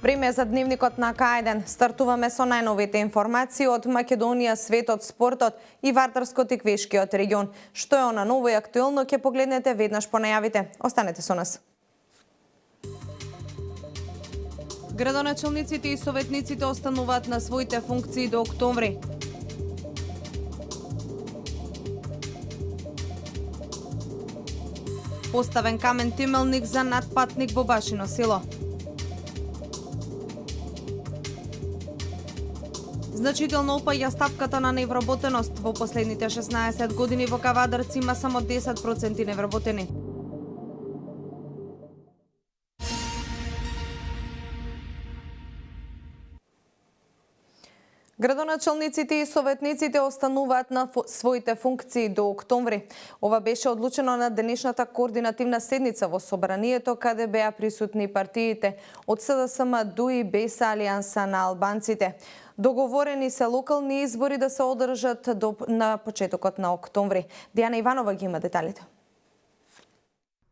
Време за дневникот на К1. Стартуваме со најновите информации од Македонија, светот, спортот и вартарско-теквешкиот регион. Што е она ново и актуелно ќе погледнете веднаш по најавите. Останете со нас. Градоначалниците и советниците остануваат на своите функции до октомври. Поставен камен темелник за надпатник во Башино село. Значително опаѓа стапката на невработеност. Во последните 16 години во Кавадарци има само 10% невработени. Градоначалниците и советниците остануваат на своите функции до октомври. Ова беше одлучено на денешната координативна седница во Собранието, каде беа присутни партиите од СДСМ, ДУИ, БЕСА, Алијанса на албанците. Договорени се локални избори да се одржат на почетокот на октомври. Дијана Иванова ги има деталите.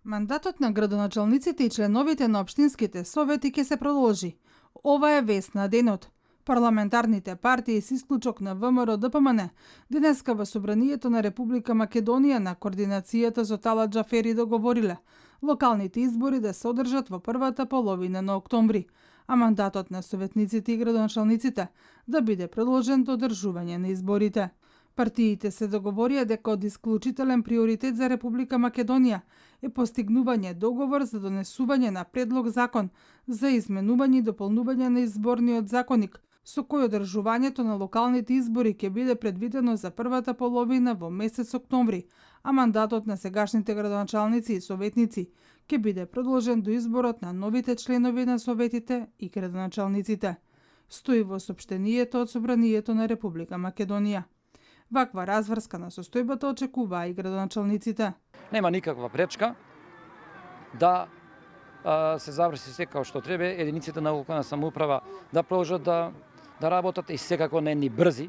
Мандатот на градоначалниците и членовите на општинските совети ќе се продолжи. Ова е вест на денот. Парламентарните партии с исклучок на ВМРО ДПМН денеска во Собранието на Република Македонија на координацијата со Талат Џафери договориле локалните избори да се одржат во првата половина на октомври, а мандатот на советниците и градоначалниците да биде продолжен до одржување на изборите. Партиите се договорија дека од исклучителен приоритет за Република Македонија е постигнување договор за донесување на предлог закон за изменување и дополнување на изборниот законник, со кој одржувањето на локалните избори ќе биде предвидено за првата половина во месец октомври, а мандатот на сегашните градоначалници и советници ќе биде продолжен до изборот на новите членови на советите и градоначалниците. Стои во сопштенијето од Собранието на Република Македонија. Ваква разврска на состојбата очекуваа и градоначалниците. Нема никаква пречка да се заврши се како што треба, единиците на локална самоуправа да продолжат да работат и секако на едни брзи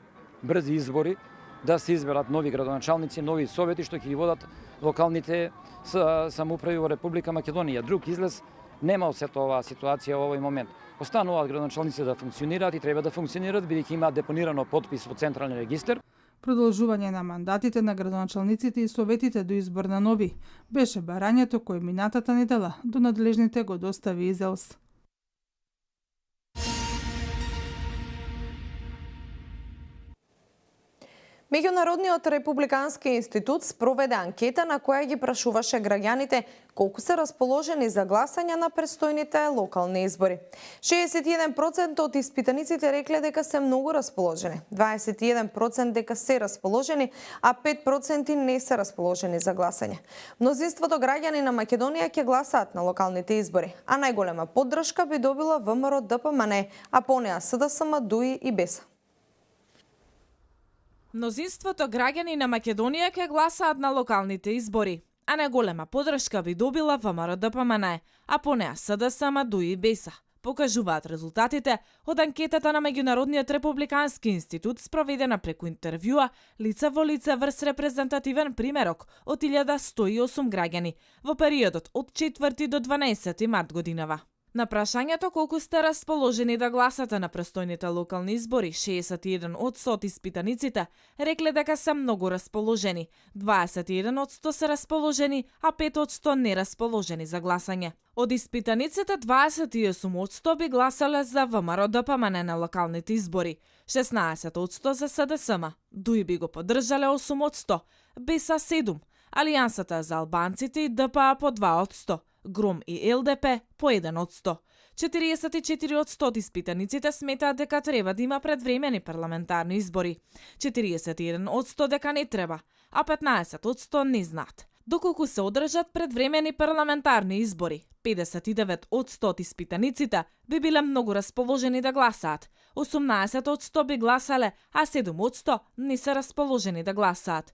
избори да се изберат нови градоначалници, нови совети што ќе ги водат локалните самоуправи во Република Македонија. Друг излез нема од сета оваа ситуација во овој момент. Остануваат градоначалници да функционираат и треба да функционираат бидејќи имаат депонирано потпис во Централен регистар. Продолжување на мандатите на градоначалниците и советите до избор на нови беше барањето кој минатата недела до надлежните го достави ИЗЕЛС. Меѓународниот републикански институт спроведе анкета на која ги прашуваше граѓаните колку се расположени за гласање на престојните локални избори. 61% од испитаниците рекле дека се многу расположени, 21% дека се расположени, а 5% не се расположени за гласање. Мнозинството граѓани на Македонија ќе гласаат на локалните избори, а најголема поддршка би добила ВМРО ДПМН, а по неа СДСМ, ДУИ и БЕСА. Мнозинството граѓани на Македонија ќе гласаат на локалните избори, а најголема поддршка би добила ВМРО ДПМН, а по неа СДСМ, ДУИ и БЕСА. Покажуваат резултатите од анкетата на Меѓународниот републикански институт спроведена преку интервјуа лица во лице врз репрезентативен примерок од 1108 граѓани во периодот од 4 до 12 март годинава. На прашањето колку сте расположени да гласате на престојните локални избори, 61% од испитаниците рекле дека се многу расположени, 21% се расположени, а 5% не расположени за гласање. Од испитаниците 28% би гласале за ВМРО ДПМН на локалните избори, 16% за СДСМ, ДУИ би го поддржале 8%, БЕСА 7%, Алијансата за албанците и ДПА по 2%. ГРОМ и ЛДП по 1%. 44% од испитаниците сметаат дека треба да има предвремени парламентарни избори. 41% дека не треба, а 15% не знаат. Доколку се одржат предвремени парламентарни избори, 59% од испитаниците би биле многу расположени да гласаат, 18% би гласале, а 7% не се расположени да гласаат.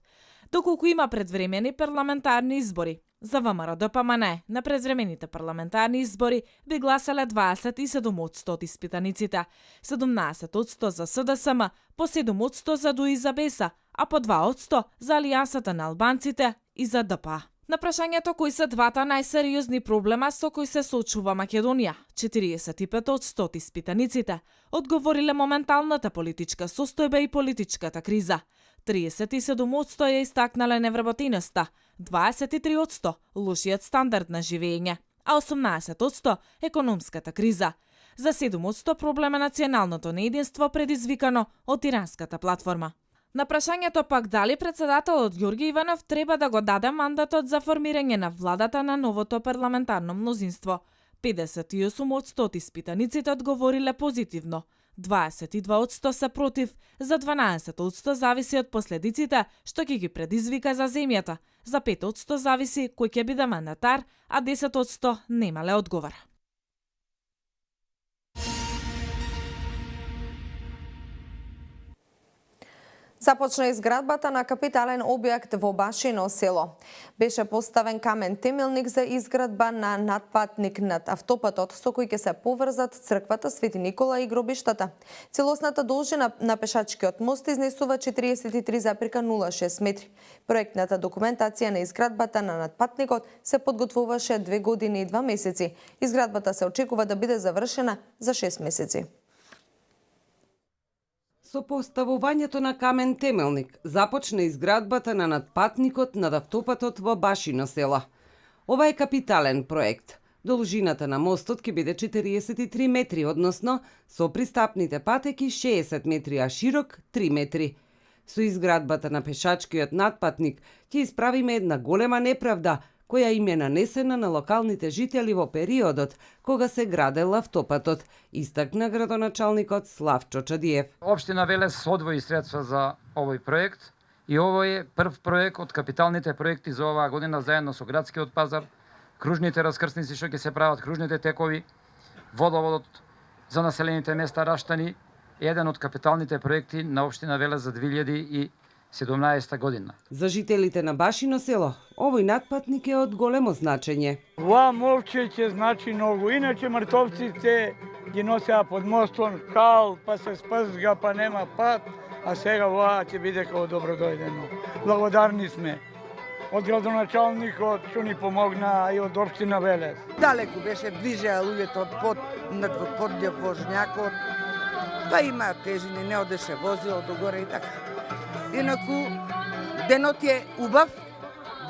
Доколку има предвремени парламентарни избори, за ВМРО ДПМН на предвремените парламентарни избори би гласале 27% од испитаниците, 17% за СДСМ, по 7% за ДУИ за БЕСА, а по 2% за Алијансата на албанците и за ДПА. На прашањето кои се двата најсериозни проблема со кои се соочува Македонија, 45 од 100 испитаниците одговориле моменталната политичка состојба и политичката криза. 37 од 100 ја истакнале невработеноста, 23 од 100 лошиот стандард на живење, а 18 од 100 економската криза. За 7 од 100 проблем е националното неединство предизвикано од иранската платформа. На прашањето пак дали председателот Ѓорги Иванов треба да го даде мандатот за формирање на владата на новото парламентарно мнозинство, 58 од 100 испитаниците одговориле позитивно, 22 од 100 се против, за 12 од 100 зависи од последиците што ќе ги предизвика за земјата, за 5 од 100 зависи кој ќе биде мандатар, а 10 од 100 немале одговор. Започна изградбата на капитален објект во Башино село. Беше поставен камен темелник за изградба на надпатник над автопатот со кој ќе се поврзат црквата Свети Никола и гробиштата. Целосната должина на пешачкиот мост изнесува 43,06 метри. Проектната документација на изградбата на надпатникот се подготвуваше 2 години и 2 месеци. Изградбата се очекува да биде завршена за 6 месеци. Со поставувањето на камен темелник започна изградбата на надпатникот над автопатот во Башино села. Ова е капитален проект. Должината на мостот ќе биде 43 метри, односно со пристапните патеки 60 метри, а широк 3 метри. Со изградбата на пешачкиот надпатник ќе исправиме една голема неправда која им е нанесена на локалните жители во периодот кога се градел автопатот, истакна градоначалникот Славчо Чадиев. Општина Велес одвои средства за овој проект и овој е прв проект од капиталните проекти за оваа година заедно со градскиот пазар, кружните раскрсници што ќе се прават, кружните текови, водоводот за населените места Раштани, еден од капиталните проекти на општина Велес за 2017 година. За жителите на Башино село, овој надпатник е од големо значење. Ова мовче ќе значи многу. Иначе мртовците ги носеа под мостон кал, па се спрзга, па нема пат, а сега ова ќе биде како добро дојдено. Благодарни сме од градоначалникот што ни помогна и од општина Велес. Далеку беше, движеа луѓето од подјав вожњакот, па има тежини, не одеше возило догоре и така. Инаку, денот е убав,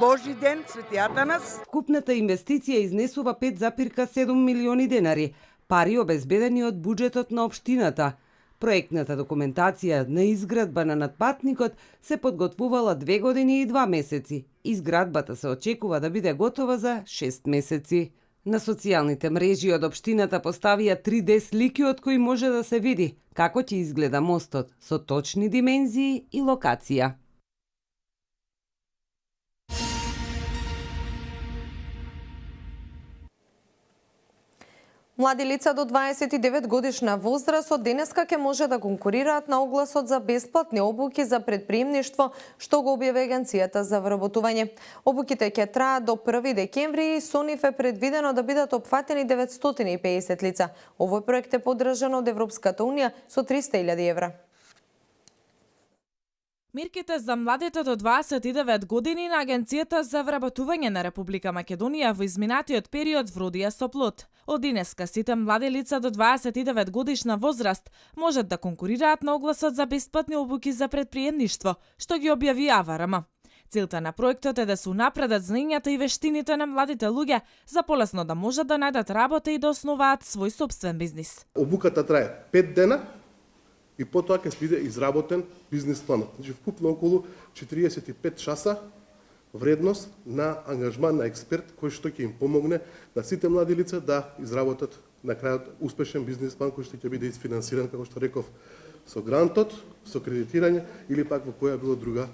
Божи ден, Свети Атанас. Вкупната инвестиција изнесува 5,7 милиони денари, пари обезбедени од буџетот на општината. Проектната документација на изградба на надпатникот се подготвувала 2 години и 2 месеци. Изградбата се очекува да биде готова за 6 месеци. На социјалните мрежи од општината поставија 3D слики од кои може да се види како ќе изгледа мостот со точни димензии и локација. Млади лица до 29 годишна возраст од денеска ќе може да конкурираат на огласот за бесплатни обуки за предприемништво што го објави Агенцијата за вработување. Обуките ќе траат до 1 декември и со нив е предвидено да бидат опфатени 950 лица. Овој проект е поддржан од Европската унија со 300.000 евра. Мерките за младите до 29 години на Агенцијата за вработување на Република Македонија во изминатиот период вродија со плод. Од денеска сите млади лица до 29 годишна возраст можат да конкурираат на огласот за бесплатни обуки за предприемништво, што ги објави АВРМ. Целта на проектот е да се унапредат знаењата и вештините на младите луѓе за полесно да можат да најдат работа и да основаат свој собствен бизнис. Обуката трае 5 дена и потоа ќе биде изработен бизнис планот. Значи вкупно околу 45 часа вредност на ангажман на експерт кој што ќе им помогне на сите млади лица да изработат на крајот успешен бизнис план кој што ќе биде изфинансиран, како што реков, со грантот, со кредитирање или пак во која било друга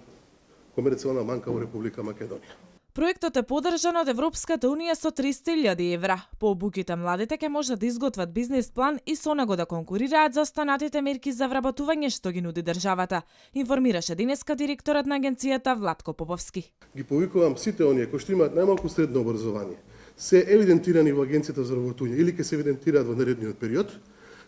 комерцијална банка во Република Македонија. Проектот е поддржан од Европската унија со 300.000 евра. По обуките младите ќе можат да изготват бизнис план и со него да конкурираат за останатите мерки за вработување што ги нуди државата, информираше денеска директорот на агенцијата Владко Поповски. Ги повикувам сите оние кои што имаат најмалку средно образование, се евидентирани во Агенцијата за вработување или ќе се евидентираат во наредниот период,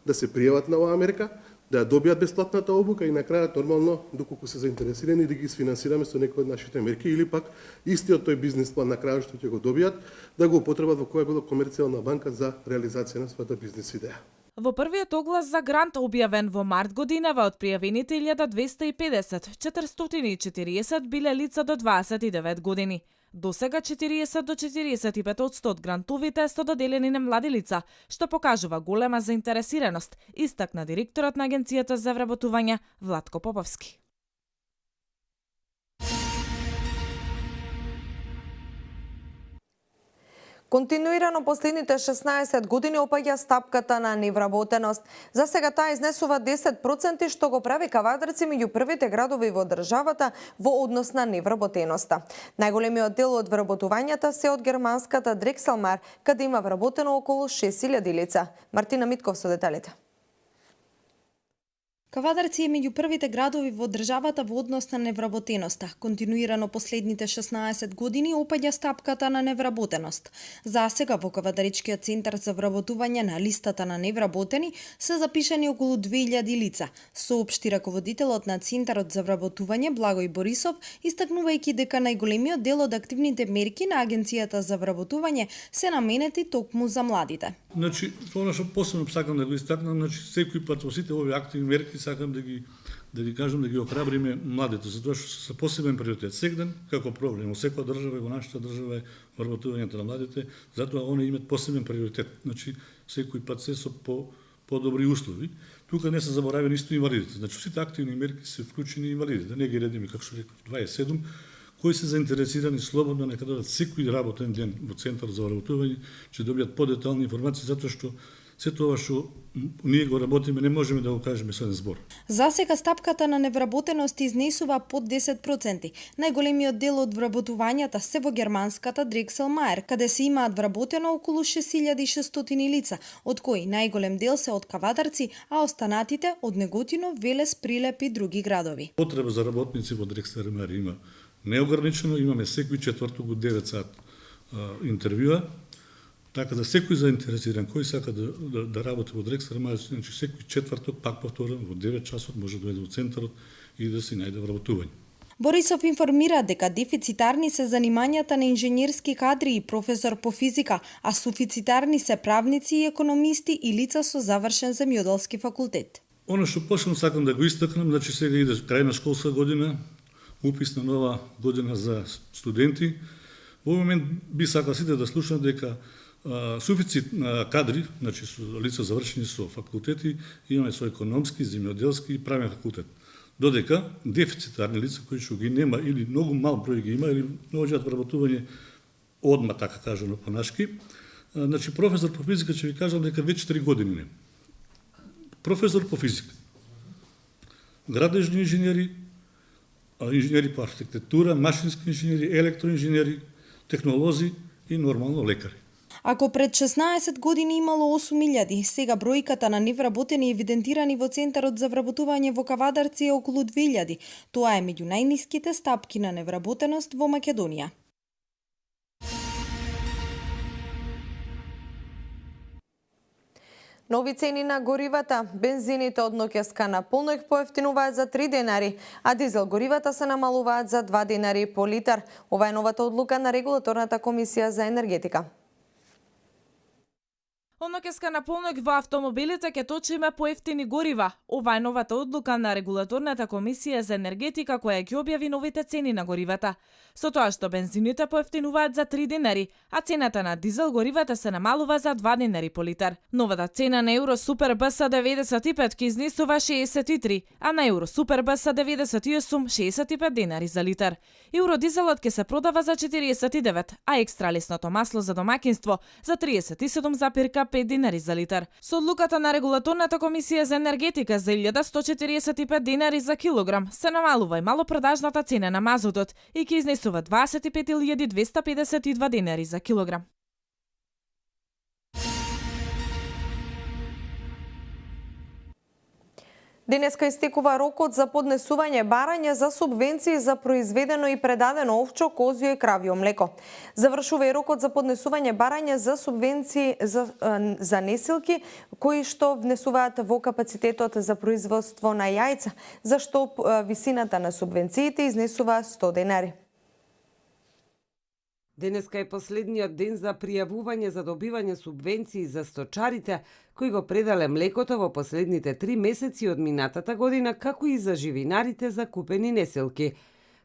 да се пријават на оваа мерка, да ја добијат бесплатната обука и на крајот нормално, доколку се заинтересирани, да ги сфинансираме со некои од нашите мерки или пак истиот тој бизнес план на крајот што ќе го добијат, да го употребат во која било комерцијална банка за реализација на својата бизнес идеја. Во првиот оглас за грант објавен во март годинава од пријавените 1250, 440 биле лица до 29 години. До сега 40 до 45% од грантовите се доделени на млади лица, што покажува голема заинтересираност, истакна директорот на Агенцијата за вработување Владко Поповски. Континуирано последните 16 години опаѓа стапката на невработеност. За сега таа изнесува 10%, што го прави Кавадарци меѓу првите градови во државата во однос на невработеноста. Најголемиот дел од вработувањата се од германската Дрекселмайер, каде има вработено околу 6000 лица. Мартина Митков со деталите. Кавадарци е меѓу првите градови во државата во однос на невработеноста. Континуирано последните 16 години опаѓа стапката на невработеност. За сега во Кавадаричкиот центар за вработување на листата на невработени се запишани околу 2000 лица, соопшти раководителот на Центарот за вработување Благој Борисов, истакнувајќи дека најголемиот дел од активните мерки на Агенцијата за вработување се наменети токму за младите. Значи, тоа што посебно сакам да го истакнам, значи секој пат во сите овие активни мерки сакам да ги кажам, да ги охрабриме младите, затоа што се посебен приоритет. Сегден, како проблем, во секоја држава и во нашата држава е вработувањето на младите, затоа они имаат посебен приоритет. Значи, секој пат се со по-добри услови. Тука не се заборавени исто инвалидите. Значи, сите активни мерки се вклучени инвалидите. Не ги редиме, како што реков, 27, кои се заинтересирани слободно нека дадат секој работен ден во Центар за вработување, ќе добијат подетални информации, затоа што се тоа што ние го работиме не можеме да го кажеме со еден збор. За сега стапката на невработеност изнесува под 10%. Најголемиот дел од вработувањата се во германската Дрекселмайер, каде се имаат вработено околу 6600 лица, од кои најголем дел се од Кавадарци, а останатите од Неготино, Велес, Прилеп и други градови. Потреба за работници во Дрекселмайер има неограничено, имаме секој четврток од 9 сат интервјуа. Така да секој заинтересиран кој сака да работи во Дрекселмайер, значи секој четврток, пак повторам, во 9 часот може да дојде во центарот и да се најде вработување. Борисов информира дека дефицитарни се занимањата на инженерски кадри и професор по физика, а суфицитарни се правници и економисти и лица со завршен земјоделски факултет. Оно што посебно сакам да го истакнам, значи сега иде крај на школска година, упис на нова година за студенти. Во момент би сакал сите да слушнат дека суфицит на кадри, значи со лица завршени со факултети, имаме со економски, земјоделски и правен факултет. Додека дефицитарни лица кои што ги нема или многу мал број ги има или наоѓаат вработување одма, така кажано понашки. Значи професор по физика ќе ви кажам дека веќе 4 години не. Професор по физика. Градежни инженери, инженери по архитектура, машински инженери, електроинженери, технолози и нормално лекари. Ако пред 16 години имало 8000, сега бројката на невработени евидентирани во Центарот за вработување во Кавадарци е околу 2000. Тоа е меѓу најниските стапки на невработеност во Македонија. Нови цени на горивата, бензините од ноќеска на полно их поевтинуваат за 3 денари, а дизел горивата се намалуваат за 2 денари по литар. Ова е новата одлука на Регулаторната комисија за енергетика. Од ноќеска на полнок во автомобилите ќе точиме поевтини горива. Ова е новата одлука на Регулаторната комисија за енергетика која ќе објави новите цени на горивата. Со тоа што бензините поевтинуваат за 3 денари, а цената на дизел горивата се намалува за 2 денари по литар. Новата цена на Евро Супер БС 95 ќе изнесува 63, а на Евро Супер БС 98 65 денари за литар. Евро дизелот ќе се продава за 49, а екстра лесното масло за домаќинство за 37,5 денари за литар. Со одлуката на Регулаторната комисија за енергетика за 1145 денари за килограм се намалува и малопродажната цена на мазутот и ќе изнесува 25.252 денари за килограм. Денеска истекува рокот за поднесување барања за субвенции за произведено и предадено овчо, козјо и кравјо млеко. Завршува и рокот за поднесување барања за субвенции за несилки кои што внесуваат во капацитетот за производство на јајца, за што висината на субвенциите изнесува 100 денари. Денеска е последниот ден за пријавување за добивање субвенции за сточарите кои го предале млекото во последните 3 месеци од минатата година, како и за живинарите за купени неселки.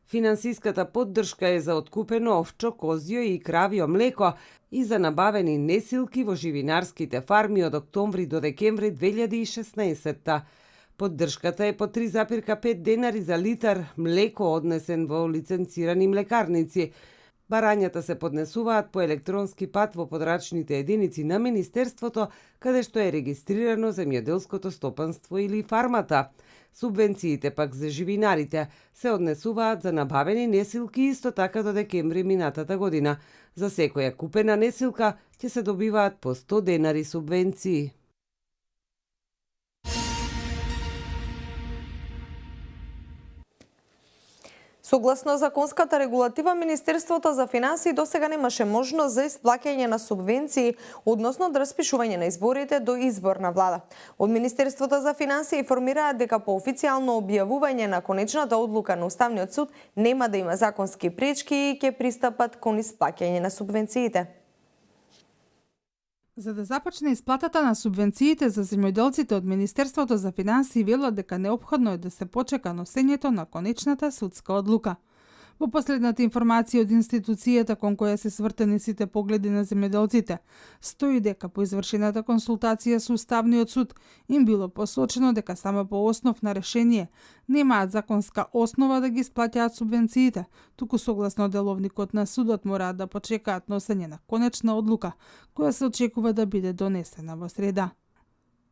Финансиската поддршка е за откупено овчо, козјо и кравјо млеко и за набавени несилки во живинарските фарми од октомври до декември 2016. Поддршката е по 3,5 денари за литар млеко однесен во лиценцирани млекарници. Барањата се поднесуваат по електронски пат во подрачните единици на Министерството, каде што е регистрирано земјоделското стопанство или фармата. Субвенциите пак за живинарите се однесуваат за набавени несилки исто така до декември минатата година. За секоја купена несилка ќе се добиваат по 100 денари субвенции. Согласно законската регулатива, Министерството за финансии досега немаше можност за исплаќање на субвенции, односно да распишување на изборите до изборна влада. Од Министерството за финансии информираат дека по официјално објавување на конечната одлука на Уставниот суд нема да има законски пречки и ќе пристапат кон исплаќање на субвенциите. За да започне исплатата на субвенциите за земјоделците од Министерството за финансии велат дека неопходно е да се почека носењето на конечната судска одлука. Во последната информација од институцијата кон која се свртени сите погледи на земјоделците, стои дека по извршената консултација со Уставниот суд им било посочено дека само по основ на решение немаат законска основа да ги исплаќаат субвенциите, туку согласно деловникот на судот мораат да почекаат носење на конечна одлука, која се очекува да биде донесена во среда.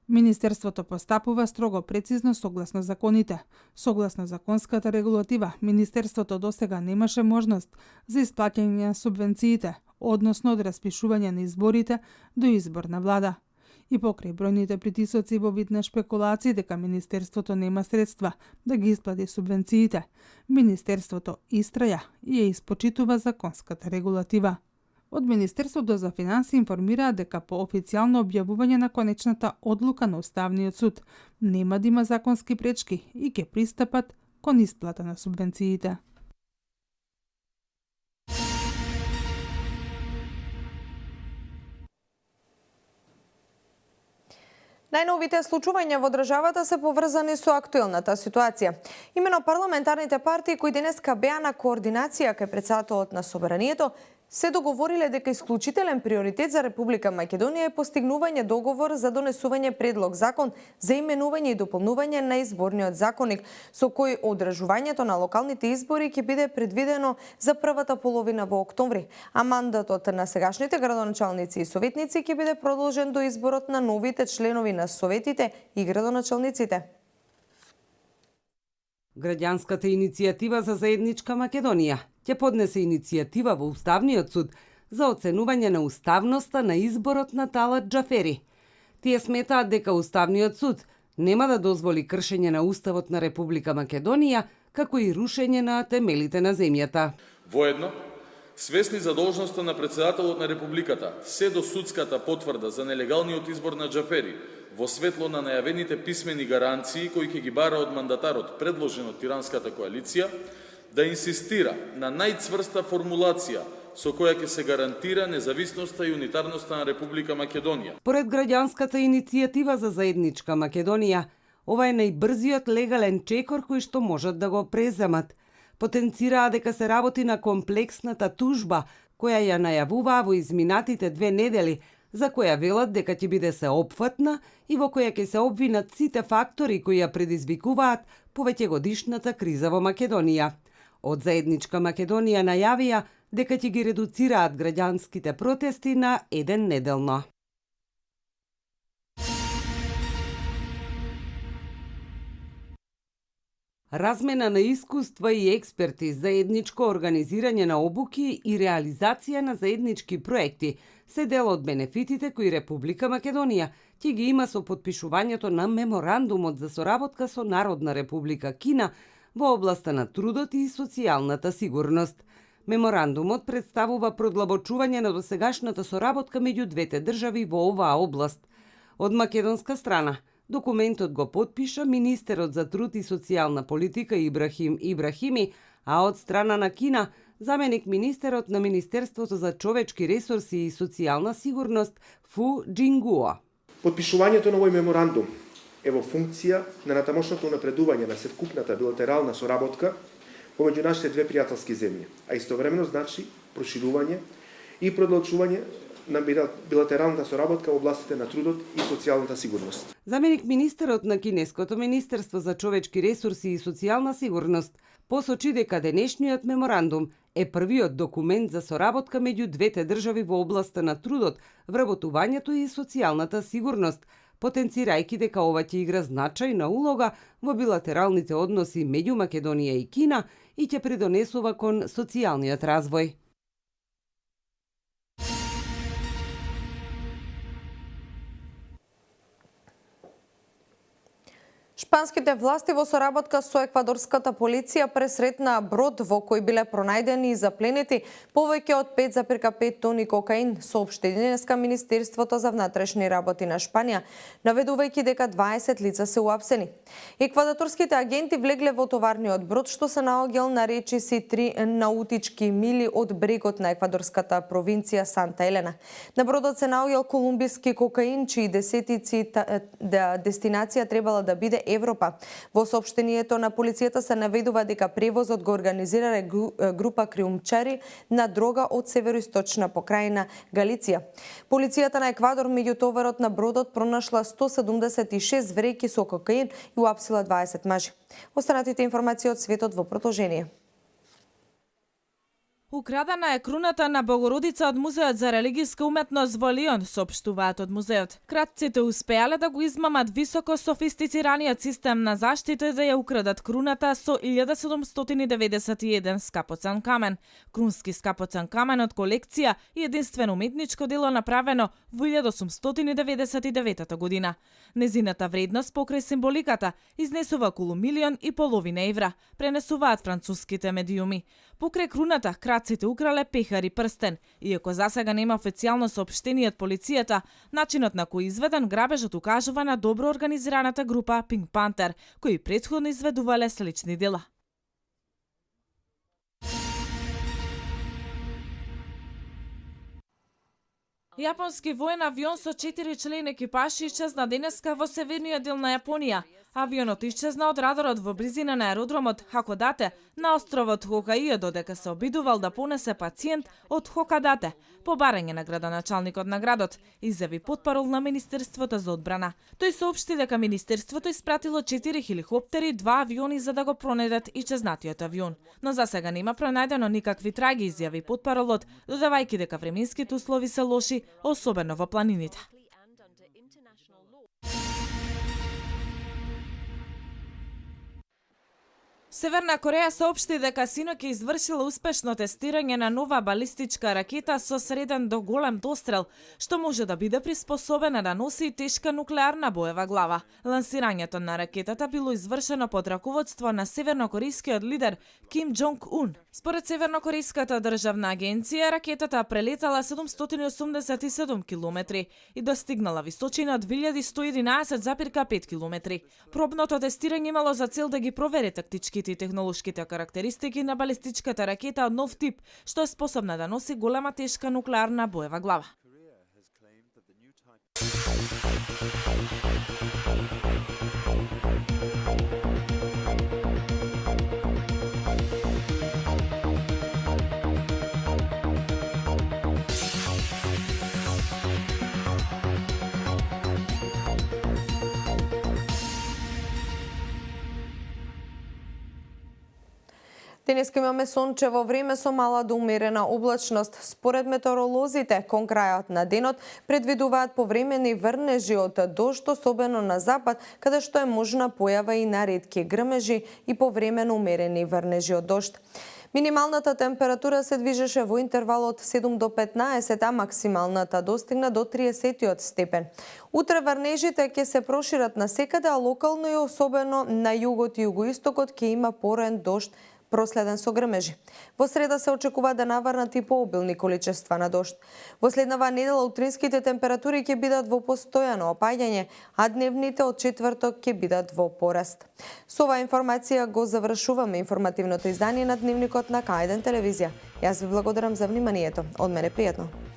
Министерството постапува строго прецизно согласно законите. Согласно законската регулатива, Министерството досега немаше можност за исплаќање на субвенциите, односно од распишување на изборите до изборна влада. И покрај бројните притисоци во вид на шпекулации дека Министерството нема средства да ги исплати субвенциите, Министерството истраја и ја испочитува законската регулатива. Од Министерството за финансии информираат дека по официјално објавување на конечната одлука на Уставниот суд нема да има законски пречки и ќе пристапат кон исплата на субвенциите. Најновите случувања во државата се поврзани со актуелната ситуација. Имено парламентарните партии кои денеска беа на координација кај претседателот на Собранието се договориле дека исклучителен приоритет за Република Македонија е постигнување договор за донесување предлог закон за именување и дополнување на изборниот законник, со кој одржувањето на локалните избори ќе биде предвидено за првата половина во октомври, а мандатот на сегашните градоначалници и советници ќе биде продолжен до изборот на новите членови на советите и градоначалниците. Граѓанската иницијатива за заедничка Македонија ќе поднесе иницијатива во Уставниот суд за оценување на уставноста на изборот на Талат Џафери. Тие сметаат дека Уставниот суд нема да дозволи кршење на Уставот на Република Македонија, како и рушење на темелите на земјата. Воедно, свесни за должноста на председателот на Републиката, се до судската потврда за нелегалниот избор на Џафери, во светло на најавените писмени гаранции кои ќе ги бара од мандатарот предложен од Тиранската коалиција, да инсистира на најцврста формулација со која ќе се гарантира независноста и унитарноста на Република Македонија. Поред граѓанската иницијатива за заедничка Македонија, ова е најбрзиот легален чекор кој што можат да го преземат. Потенцираа дека се работи на комплексната тужба, која ја најавуваа во изминатите 2 недели, за која велат дека ќе биде сеопфатна и во која ќе се обвинат сите фактори кои ја предизвикуваат повеќегодишната криза во Македонија. Од заедничка Македонија најавија дека ќе ги редуцираат граѓанските протести на 1 неделно. Размена на искуства и експерти, заедничко организирање на обуки и реализација на заеднички проекти се дел од бенефитите кои Република Македонија ќе ги има со подпишувањето на меморандумот за соработка со Народна Република Кина во областа на трудот и социјалната сигурност. Меморандумот представува продлабочување на досегашната соработка меѓу двете држави во оваа област. Од македонска страна, документот го потпиша министерот за труд и социјална политика Ибрахим Ибрахими, а од страна на Кина, заменик министерот на Министерството за човечки ресурси и социјална сигурност Фу Джингуа. Подпишувањето на овој меморандум е во функција на натамошното напредување на севкупната билатерална соработка помеѓу нашите две пријателски земји, а истовремено значи проширување и продлачување на билатералната соработка во областите на трудот и социјалната сигурност. Заменик министерот на Кинеското Министерство за човечки ресурси и социјална сигурност посочи дека денешниот меморандум е првиот документ за соработка меѓу двете држави во областа на трудот, вработувањето и социјалната сигурност, потенцирајќи дека ова ќе игра значајна улога во билатералните односи меѓу Македонија и Кина и ќе придонесува кон социјалниот развој. Шпанските власти во соработка со еквадорската полиција пресретнаа брод во кој биле пронајдени и запленети повеќе од 5,5 тони кокаин, соопшти денеска Министерството за внатрешни работи на Шпанија, наведувајќи дека 20 лица се уапсени. Еквадорските агенти влегле во товарниот брод што се наоѓал на речиси 3 наутички мили од брегот на еквадорската провинција Санта Елена. На бродот се наоѓал колумбиски кокаин, чии дестинација требала да биде Европа. Во соопштението на полицијата се наведува дека превозот го организирале група криумчари на дрога од североисточна покрајна Галиција. Полицијата на Еквадор меѓу товарот на бродот пронашла 176 вреќи со кокаин и уапсила 20 мажи. Останатите информации од светот во продолжение. Украдена е круната на Богородица од Музеот за религиска уметност во Лион, соопштуваат од музеот. Кратците успеале да го измамат високо софистицираниот систем на заштита и да ја украдат круната со 1791 скапоцен камен. Крунски скапоцен камен од колекција и единствено уметничко дело направено во 1899 година. Незината вредност покрај символиката изнесува околу 1,5 милиони евра, пренесуваат француските медиуми. Покрај круната, крадците украле пехар и прстен. Иако засега нема официјално соопштение од полицијата, начинот на кој изведен грабежот укажува на добро организираната група Pink Panther, кои претходно изведувале слични дела. Јапонски воен авион со 4 член екипаж исчезна денеска во северниот дел на Јапонија. Авионот исчезна од радарот во близина на аеродромот Хакодате на островот Хокаио додека се обидувал да понесе пациент од Хокадате. По барање на градоначалникот на градот, изјави потпарол на Министерството за одбрана. Тој соопшти дека Министерството испратило 4 хеликоптери, 2 авиони за да го пронајдат исчезнатиот авион. Но за сега нема пронајдено никакви траги, изјави потпаролот, додавајќи дека временските услови се лоши, особено во планините. Северна Кореја соопшти дека синоќ извршила успешно тестирање на нова балистичка ракета со среден до голем дострел, што може да биде приспособена да носи и тешка нуклеарна боева глава. Лансирањето на ракетата било извршено под раководство на севернокорејскиот лидер Ким Џонг Ун. Според Севернокорејската државна агенција, ракетата прелетала 787 километри и достигнала височина од 1111,5 километри. Пробното тестирање имало за цел да ги провери тактичките и технолошките карактеристики на балистичката ракета од нов тип, што е способна да носи голема тешка нуклеарна боева глава. Денеска имаме сончево време со мала до умерена облачност. Според метеоролозите, кон крајот на денот предвидуваат повремени врнежи од дожд, особено на запад, каде што е можна појава и на ретки грмежи и повремено умерени врнежи од дожд. Минималната температура се движеше во интервал од 7 до 15, а максималната достигна до 30 степен. Утре врнежите ќе се прошират насекаде, а локално и особено на југот и југоистокот ќе има порен дожд проследен со грмежи. Во среда се очекува да наврнат и пообилни количества на дожд. Во следнава недела утринските температури ќе бидат во постојано опаѓање, а дневните од четврток ќе бидат во пораст. Со оваа информација го завршуваме информативното издание на Дневникот на К1 телевизија. Јас ви благодарам за вниманието. Од мене пријатно.